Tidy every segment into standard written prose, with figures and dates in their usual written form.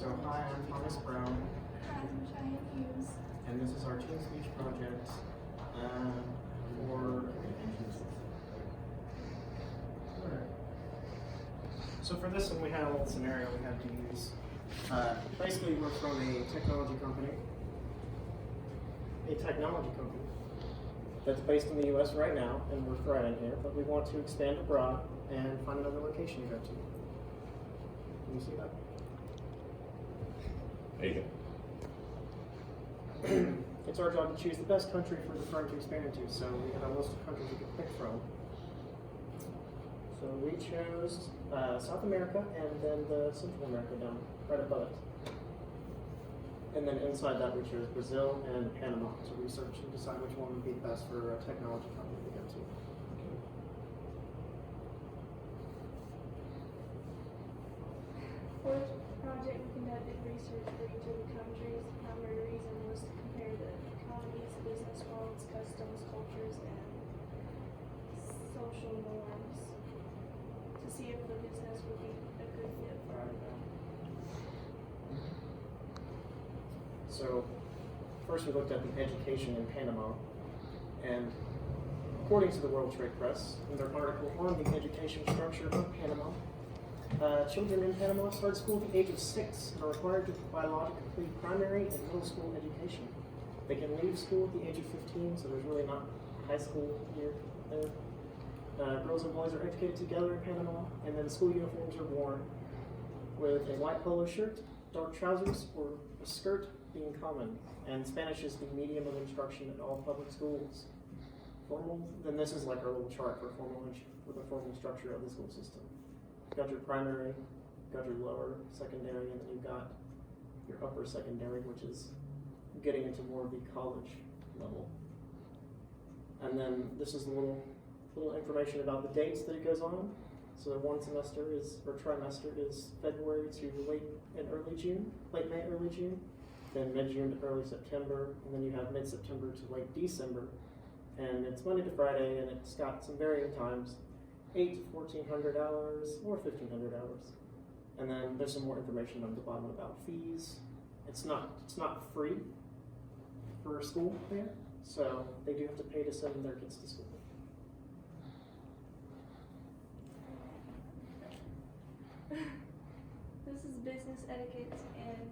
So hi, I'm Thomas Brown. Hi, I'm Cheyenne Hughes. And this is our Teen Speech project for... Alright. So for this one, we had a little scenario we had to use. Basically, we're from a technology company. That's based in the U.S. right now, and we're thriving here, but we want to expand abroad and find another location to go to. Can you see that? There you go. It's our job to choose the best country for the firm to expand into, so we have a list of countries we could pick from. So we chose South America and then the Central America down right above it. And then inside that we chose Brazil and Panama to research and decide which one would be best for a technology company to go to. For this project, we conducted research for each of the countries. The primary reason was to compare the economies, business models, customs, cultures, and social norms to see if the business would be a good fit for our firm. So first we looked at the education in Panama, and according to the World Trade Press, in their article on the education structure of Panama, children in Panama start school at the age of 6 and are required to by law to complete primary and middle school education. They can leave school at the age of 15, so there's really not high school year there. Girls and boys are educated together in Panama, and then school uniforms are worn with a white polo shirt, dark trousers, or a skirt being common. And Spanish is the medium of instruction at all public schools. Formal, then this is like our little chart for the formal structure of the school system. You've got your primary, you've got your lower secondary, and then you've got your upper secondary, which is getting into more of the college level. And then this is a little information about the dates that it goes on. So one semester or trimester is February to late May, early June, then mid-June to early September, and then you have mid-September to late December. And it's Monday to Friday, and it's got some varying times, 8 to 1,400 hours or 1,500 hours. And then there's some more information on the bottom about fees. It's not free for school there, so they do have to pay to send their kids to school. This is business etiquette in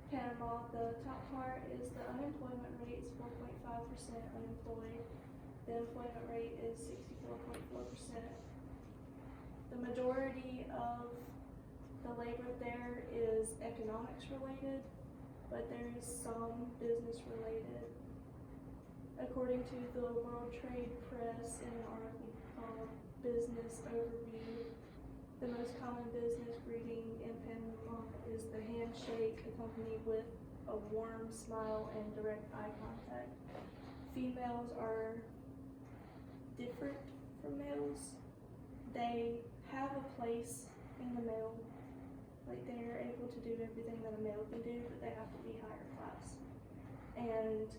Panama. The top part is the unemployment rate is 4.5% unemployed. The employment rate is 64.4%. The majority of the labor there is economics related, but there is some business related. According to the World Trade Press in an article called Business Overview, the most common business greeting in Panama is the handshake accompanied with a warm smile and direct eye contact. Females are different from males. They have a place in the male, like they're able to do everything that a male can do, but they have to be higher class. And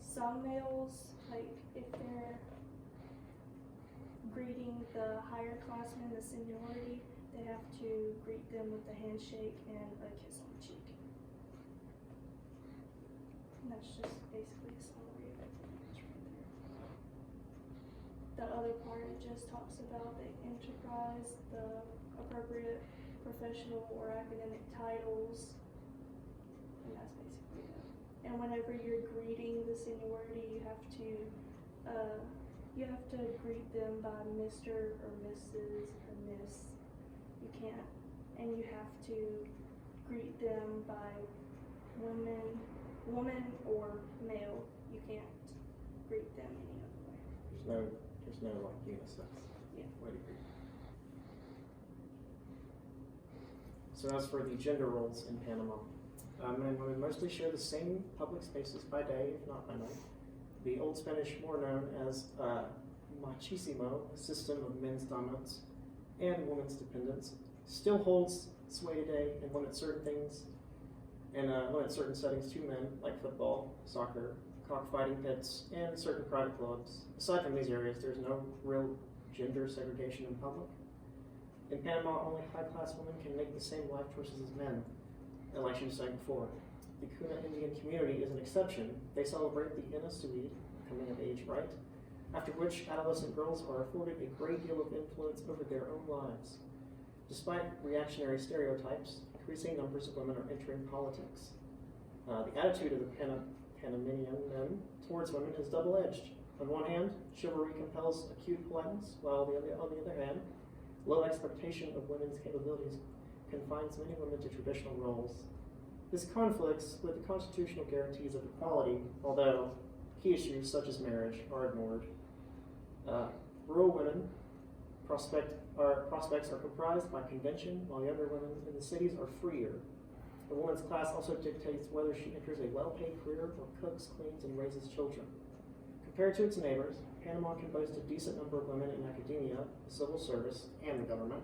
some males, like if they're greeting the higher classmen, the seniority, they have to greet them with a handshake and a kiss on the cheek. And that's just basically a summary of everything that's right there. The other part, it just talks about the enterprise, the appropriate professional or academic titles, and that's basically it. And whenever you're greeting the seniority, you have to greet them by Mr. or Mrs. or Miss. You can't, and you have to greet them by woman or male. You can't greet them any other way. There's no like unisex way to greet. So as for the gender roles in Panama, men and women mostly share the same public spaces by day, if not by night. The Old Spanish, more known as machismo, a system of men's dominance and women's dependence, still holds sway today and limits certain things and limits certain settings to men, like football, soccer, cockfighting pits, and certain private clubs. Aside from these areas, there's no real gender segregation in public. In Panama, only high-class women can make the same life choices as men. And like she was saying before, the Kuna Indian community is an exception. They celebrate the Inasuid, coming of age rite, after which adolescent girls are afforded a great deal of influence over their own lives. Despite reactionary stereotypes, increasing numbers of women are entering politics. The attitude of the Panamanian men towards women is double-edged. On one hand, chivalry compels acute politeness, while on the other hand, low expectation of women's capabilities confines many women to traditional roles. This conflicts with the constitutional guarantees of equality, although key issues such as marriage are ignored. Rural women prospects are comprised by convention, while younger women in the cities are freer. The woman's class also dictates whether she enters a well-paid career or cooks, cleans, and raises children. Compared to its neighbors, Panama can boast a decent number of women in academia, the civil service, and the government.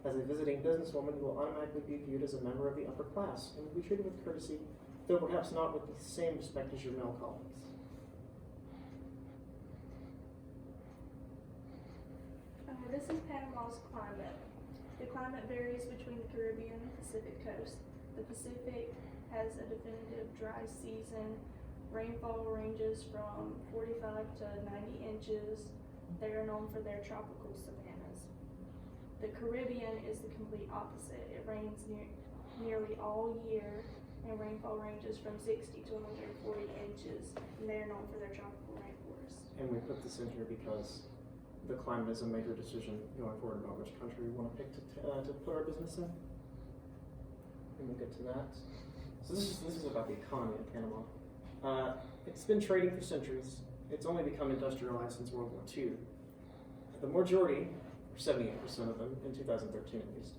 As a visiting businesswoman, you will automatically be viewed as a member of the upper class and will be treated with courtesy, though perhaps not with the same respect as your male colleagues. This is Panama's climate. The climate varies between the Caribbean and Pacific coast. The Pacific has a definitive dry season. Rainfall ranges from 45 to 90 inches. They are known for their tropical savannas. The Caribbean is the complete opposite. It rains nearly all year, and rainfall ranges from 60 to 140 inches, and they are known for their tropical rainforests. And we put this in here because the climate is a major decision going forward about which country we want to pick to put our business in. And we'll get to that. So this is about the economy of Panama. It's been trading for centuries. It's only become industrialized since World War II. The majority, or 78% of them, in 2013 at least,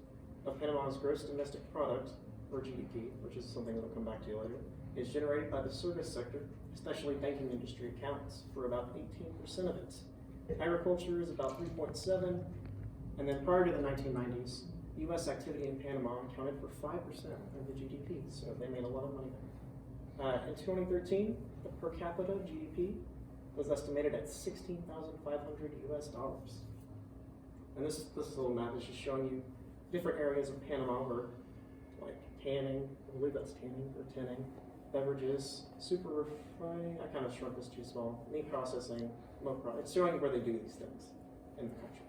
of Panama's gross domestic product, or GDP, which is something that I'll come back to later, is generated by the service sector, especially banking industry accounts for about 18% of it. Agriculture is about 3.7, and then prior to the 1990s, U.S. activity in Panama accounted for 5% of the GDP, so they made a lot of money there. In 2013, the per capita GDP was estimated at $16,500 US. And this little map is just showing you different areas of Panama where, like tanning, I believe that's tanning or tinning, beverages, super refining, I kind of shrunk this too small, meat processing, milk processing. It's showing where they do these things in the country.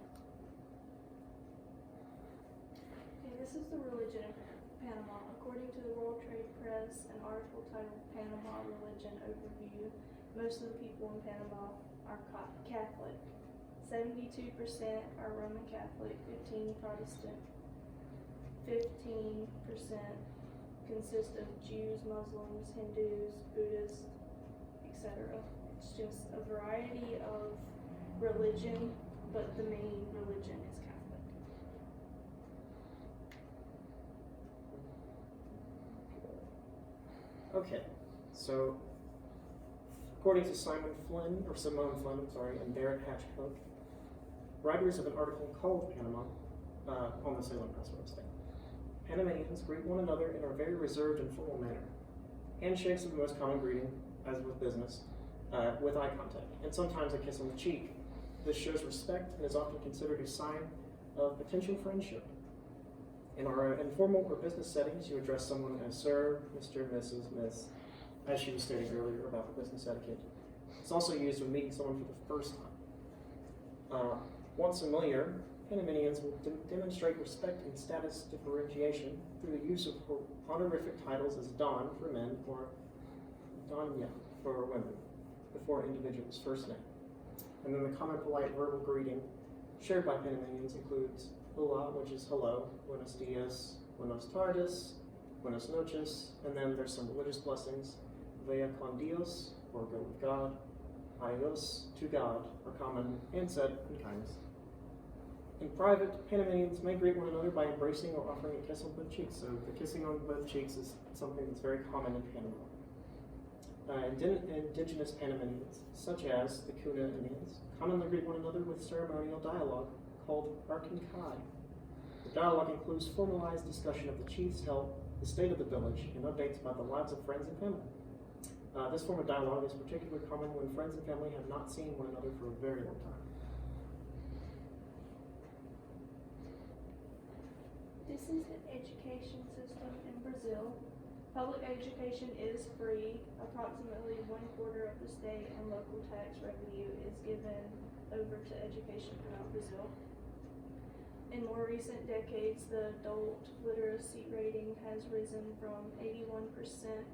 Okay, this is the religion of Panama. According to the World Trade Press, an article titled Panama Religion Overview, most of the people in Panama are Catholic. 72% are Roman Catholic, 15% Protestant, 15% consist of Jews, Muslims, Hindus, Buddhists, etc. It's just a variety of religion, but the main religion is Catholic. Okay, so according to Simone Flynn, and Barrett Hatchcock, writers of an article called Panama on the Salem Press website, Panamanians greet one another in a very reserved and formal manner. Handshakes are the most common greeting, as with business, with eye contact, and sometimes a kiss on the cheek. This shows respect and is often considered a sign of potential friendship. In our informal or business settings, you address someone as Sir, Mr., Mrs., Miss, as she was stating earlier about business etiquette. It's also used when meeting someone for the first time. Once familiar, Panamanians will demonstrate respect and status differentiation through the use of honorific titles as Don for men or Doña for women before an individual's first name. And then the common polite verbal greeting shared by Panamanians includes hola, which is hello, buenos dias, buenos tardes, buenas noches, and then there's some religious blessings. Vaya con Dios, or go with God. Adios, to God, are common and said in kindness. In private, Panamanians may greet one another by embracing or offering a kiss on both cheeks. So the kissing on both cheeks is something that's very common in Panama. Indigenous Panamanians, such as the Kuna Indians, commonly greet one another with ceremonial dialogue called Arkankai. The dialogue includes formalized discussion of the chief's health, the state of the village, and updates about the lives of friends and family. This form of dialogue is particularly common when friends and family have not seen one another for a very long time. This This is the education system in Brazil. Public education is free. Approximately 1/4 of the state and local tax revenue is given over to education throughout Brazil. In more recent decades, the adult literacy rating has risen from 81%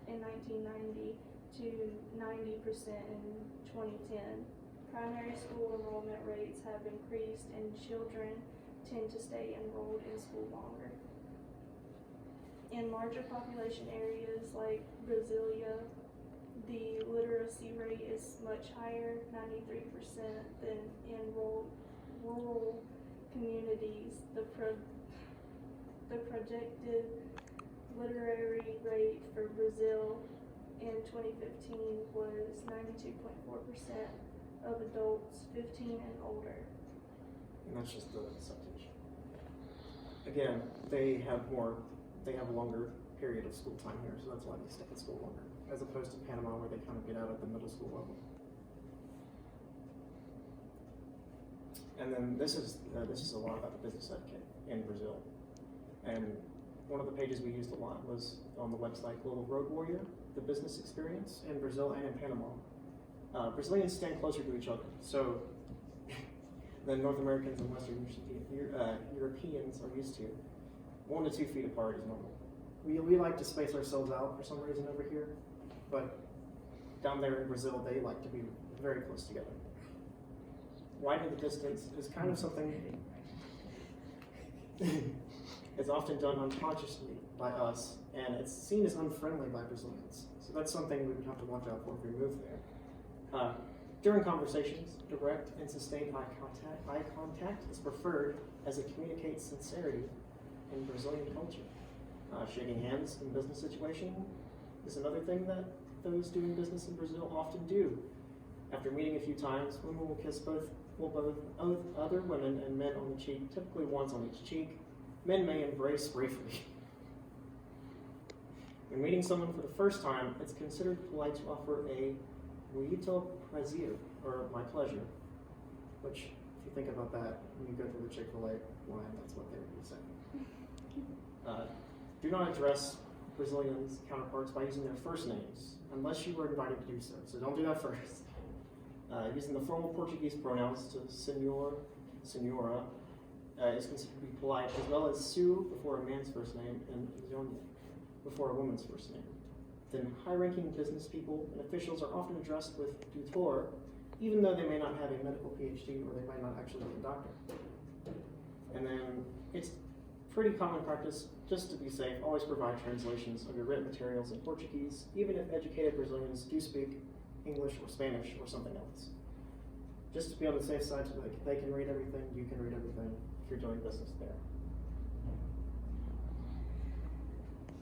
in 1990 to 90% in 2010. Primary school enrollment rates have increased and children tend to stay enrolled in school longer. In larger population areas like Brasilia, the literacy rate is much higher, 93%, than in rural communities. The projected literary rate for Brazil in 2015 was 92.4% of adults 15 and older. And that's just the percentage. Again, they have a longer period of school time here, so that's why they stay in school longer, as opposed to Panama, where they kind of get out at the middle school level. And then this is a lot about the business etiquette in Brazil. And one of the pages we used a lot was on the website Global Road Warrior, the business experience in Brazil and in Panama. Brazilians stand closer to each other, so than North Americans and Western Europeans are used to. 1 to 2 feet apart is normal. We like to space ourselves out for some reason over here, but down there in Brazil, they like to be very close together. Widening the distance is kind of something it's often done unconsciously by us, and it's seen as unfriendly by Brazilians. So that's something we would have to watch out for if we move there. During conversations, direct and sustained eye contact is preferred as it communicates sincerity in Brazilian culture. Shaking hands in business situation is another thing that those doing business in Brazil often do. After meeting a few times, women will kiss both other women and men on the cheek, typically once on each cheek. Men may embrace briefly. When meeting someone for the first time, it's considered polite to offer a muito prazer, or my pleasure, which, if you think about that, when you go through the Chick-fil-A line, that's what they would be saying. Do not address Brazilians' counterparts by using their first names, unless you were invited to do so. So don't do that first. Using the formal Portuguese pronouns to senhor, senhora, is considered to be polite, as well as su before a man's first name and zone before a woman's first name. Then high-ranking business people and officials are often addressed with doutor, even though they may not have a medical PhD or they might not actually be a doctor. And then it's pretty common practice, just to be safe, always provide translations of your written materials in Portuguese, even if educated Brazilians do speak English or Spanish or something else. Just to be on the safe side, so that they can read everything, you can read everything if you're doing business there.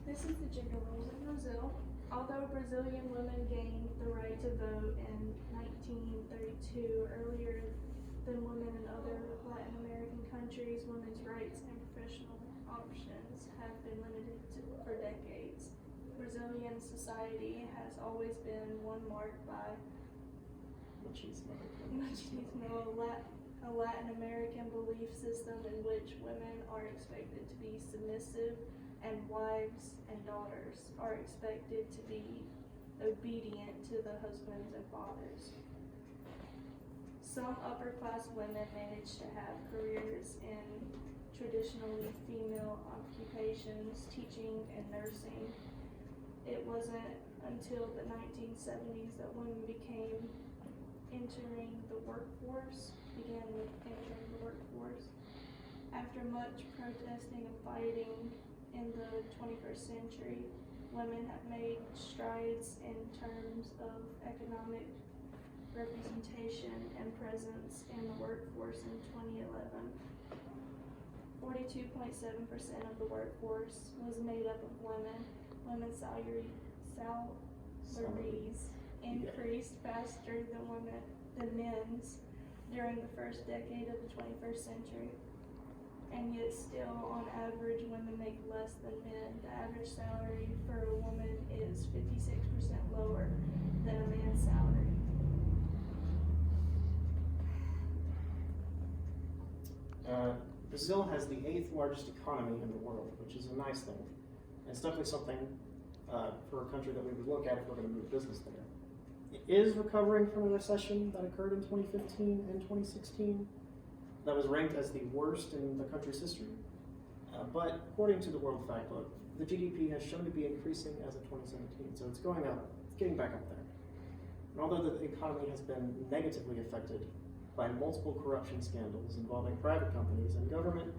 This is the gender roles in Brazil. Although Brazilian women gained the right to vote in 1932 earlier than women in other Latin American countries, women's rights and professional options have been limited for decades. Brazilian society has always been one marked by Machismo, a Latin American belief system in which women are expected to be submissive and wives and daughters are expected to be obedient to the husbands and fathers. Some upper-class women managed to have careers in traditionally female occupations, teaching and nursing. It wasn't until the 1970s that women began entering the workforce. After much protesting and fighting in the 21st century, women have made strides in terms of economic representation and presence in the workforce in 2011. 42.7% of the workforce was made up of women. Women's salaries increased faster than men's during the first decade of the 21st century. And yet still, on average, women make less than men. The average salary for a woman is 56% lower than a man's salary. Brazil has the 8th largest economy in the world, which is a nice thing. And it's definitely something for a country that we would look at if we're going to move business there. It is recovering from a recession that occurred in 2015 and 2016 that was ranked as the worst in the country's history. But according to the World Factbook, the GDP has shown to be increasing as of 2017, so it's going up, it's getting back up there. And although the economy has been negatively affected by multiple corruption scandals involving private companies and government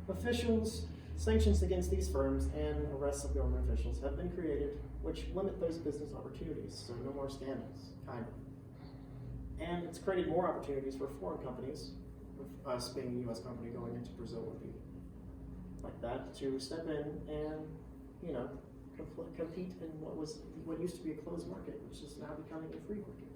officials, sanctions against these firms and arrests of government officials have been created, which limit those business opportunities, so no more scandals, kind of. And it's created more opportunities for foreign companies, with us being a US company going into Brazil would be like that, to step in and, you know, compete in what used to be a closed market, which is now becoming a free market.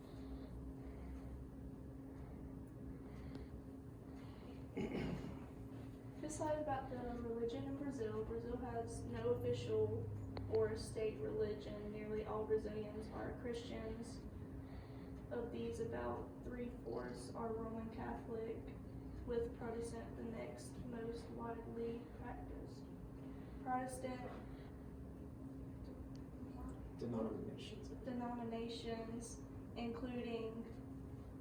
Beside about the religion in Brazil, Brazil has no official or state religion. Nearly all Brazilians are Christians. Of these, about 3/4 are Roman Catholic, with Protestant the next most widely practiced. Protestant denominations, including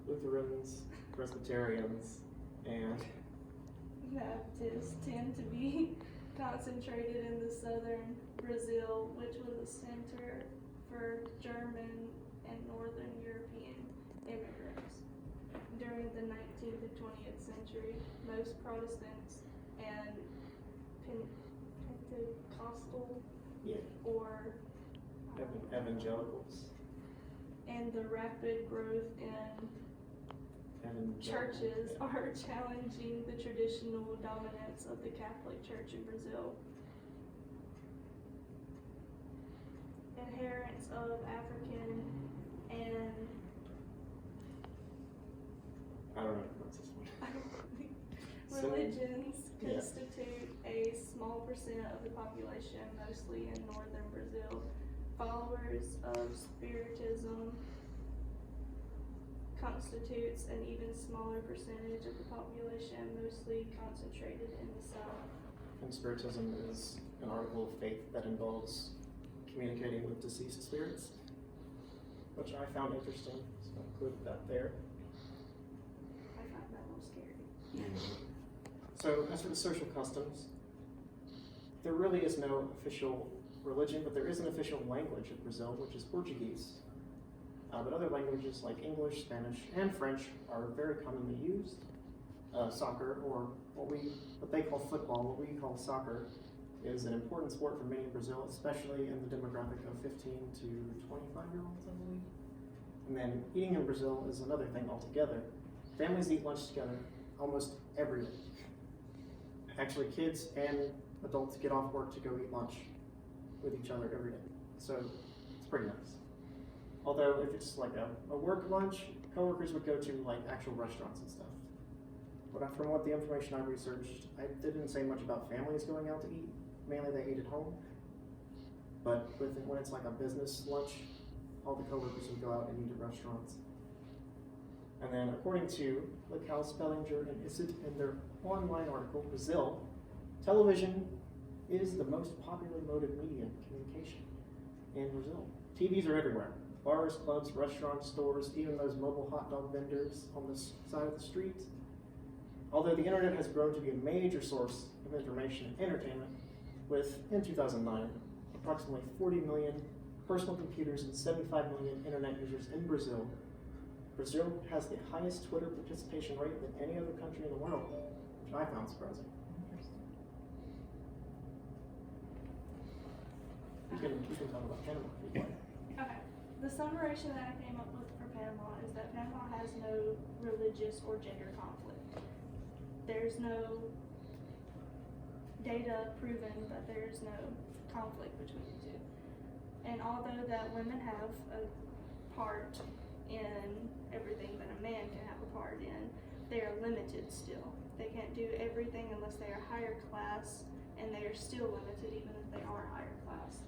Lutherans, Presbyterians, and Baptists, tend to be concentrated in the southern Brazil, which was a center for German and Northern European immigrants. During the 19th and 20th century, most Protestants and Pentecostal or evangelicals and the rapid growth in churches are challenging the traditional dominance of the Catholic Church in Brazil. Adherents of African and I don't know what's this one. religions constitute a small percent of the population, mostly in northern Brazil. Followers of Spiritism constitutes an even smaller percentage of the population, mostly concentrated in the south. And Spiritism is an article of faith that involves communicating with deceased spirits, which I found interesting, so I included that there. I find that a little scary. So as for the social customs, there really is no official religion, but there is an official language of Brazil, which is Portuguese. But other languages like English, Spanish, and French are very commonly used. Soccer, or what they call football, what we call soccer, is an important sport for many in Brazil, especially in the demographic of 15 to 25-year-olds, I believe. And then eating in Brazil is another thing altogether. Families eat lunch together almost every day. Actually, kids and adults get off work to go eat lunch with each other every day. So it's pretty nice. Although if it's like a work lunch, coworkers would go to like actual restaurants and stuff. But from what the information I researched, I didn't say much about families going out to eat. Mainly they eat at home. But when it's like a business lunch, all the coworkers would go out and eat at restaurants. And then according to Cal Spellinger and Isid in their online article, Brazil, television is the most popular mode of media communication in Brazil. TVs are everywhere. Bars, clubs, restaurants, stores, even those mobile hot dog vendors on the side of the street. Although the internet has grown to be a major source of information and entertainment, with, in 2009, approximately 40 million personal computers and 75 million internet users in Brazil, Brazil has the highest Twitter participation rate than any other country in the world, which I found surprising. You can talk about Panama if you'd like. Okay. The summation that I came up with for Panama is that Panama has no religious or gender conflict. There's no data proving that there's no conflict between the two. And although that women have a part in everything that a man can have a part in, they are limited still. They can't do everything unless they are higher class, and they are still limited even if they are higher class.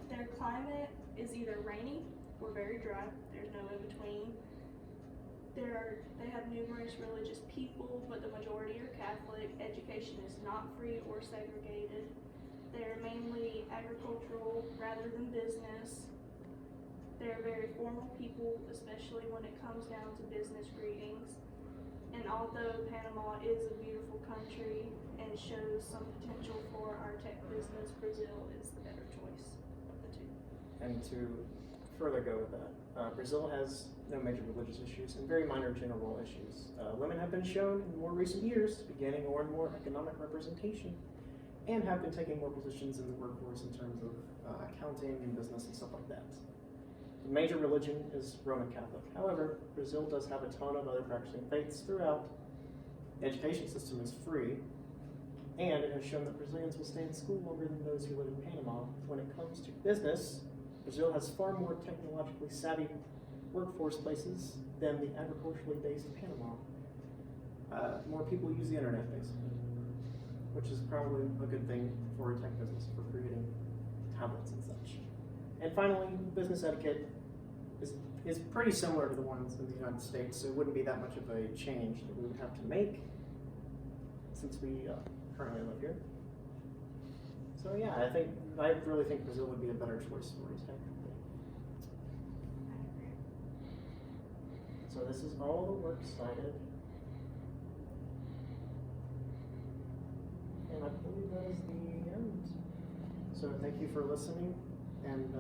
Their climate is either rainy or very dry. There's no in between. They have numerous religious the majority are Catholic. Education is not free or segregated. They're mainly agricultural rather than business. They're very formal people, especially when it comes down to business greetings. And although Panama is a beautiful country and shows some potential for our tech business, Brazil is the better choice of the two. And to further go with that, Brazil has no major religious issues and very minor gender role issues. Women have been shown in more recent years to be gaining more and more economic representation and have been taking more positions in the workforce in terms of accounting and business and stuff like that. The major religion is Roman Catholic. However, Brazil does have a ton of other practicing faiths throughout. The education system is free, and it has shown that Brazilians will stay in school longer than those who live in Panama. When it comes to business, Brazil has far more technologically savvy workforce places than the agriculturally based Panama. More people use the internet, basically, which is probably a good thing for a tech business, for creating tablets and such. And finally, business etiquette is pretty similar to the ones in the United States, so it wouldn't be that much of a change that we would have to make since we currently live here. So yeah, I really think Brazil would be a better choice for a tech company. So this is all the works cited. And I believe that is the end. So thank you for listening, and